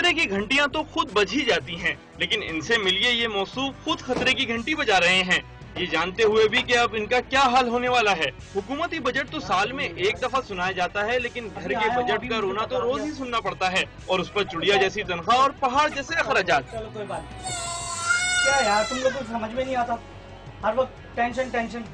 खतरे की घंटियां तो खुद बज ही जाती हैं, लेकिन इनसे मिलिए ये मौसूफ खुद खतरे की घंटी बजा रहे हैं, ये जानते हुए भी कि अब इनका क्या हाल होने वाला है। हुकूमती बजट तो साल में एक दफा सुनाया जाता है, लेकिन घर के बजट का रोना तो रोज ही सुनना पड़ता है, और उस पर चुड़िया जैसी तनख्वाह और पहाड़ जैसे अखराजात। चलो कोई बात नहीं। क्या यार तुम लोग को समझ में नहीं आता, हर वक्त टेंशन टेंशन।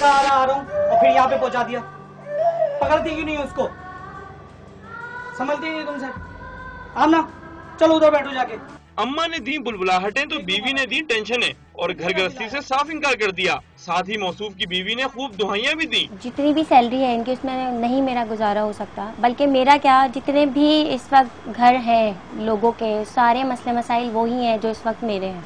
आ रहा हूँ और फिर यहाँ पे पहुँचा दिया। पकड़ती क्यों नहीं उसको, समझती नहीं तुमसे। आमना चलो उधर बैठो जाके। अम्मा ने दी बुलबुलाहटें तो बीवी ने दी टेंशनें, और घर गृहस्थी से साफ इनकार कर दिया। साथ ही मौसूफ की बीवी ने खूब दुआइयां भी दी। जितनी भी सैलरी है इनकी उसमें नहीं मेरा गुजारा हो सकता, बल्कि मेरा क्या, जितने भी इस वक्त घर हैं लोगों के, सारे मसले मसाइल वो ही हैं जो इस वक्त मेरे हैं।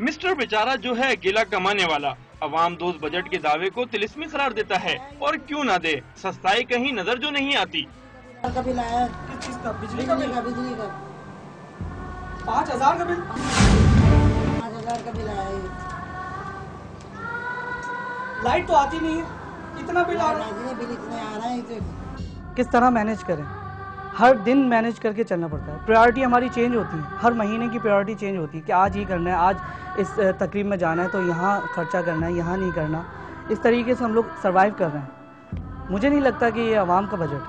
मिस्टर बेचारा जो है अकेला कमाने वाला, अवाम दोस्त बजट के दावे को तिलिस्मी करार देता है, और क्यों ना दे, सस्ताई कहीं नजर जो नहीं आती। कभी लाया किस चीज का? बिजली का बिल? बिजली का 5000 का बिल? 5000 का बिल आया है। लाइट तो आती नहीं है, इतना बिल आ रहा है। बिल इतने आ रहा है। किस तरह मैनेज करें, हर दिन मैनेज करके चलना पड़ता है। प्रायोरिटी हमारी चेंज होती है, हर महीने की प्रायोरिटी चेंज होती है कि आज ही करना है, आज इस तकरीब में जाना है तो यहाँ खर्चा करना है, यहाँ नहीं करना। इस तरीके से हम लोग सरवाइव कर रहे हैं। मुझे नहीं लगता कि ये आवाम का बजट।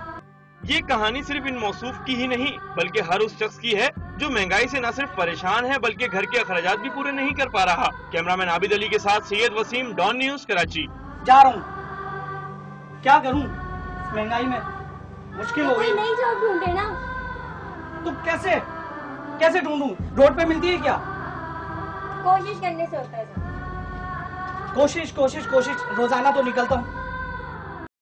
ये कहानी सिर्फ इन मौसूफ की ही नहीं, बल्कि हर उस शख्स की है जो महंगाई से न सिर्फ परेशान है, बल्कि घर के अखराजात भी पूरे नहीं कर पा रहा। कैमरामैन आबिद अली के साथ सैयद वसीम, डॉन न्यूज, कराची। जा रहा हूँ, क्या करूँ इस महंगाई में, मुश्किल हो गई। नहीं जॉब ढूंढे ना तो कैसे कैसे ढूंढूं? रोड पे मिलती है क्या? कोशिश करने से होता है। कोशिश रोजाना तो निकलता हूँ।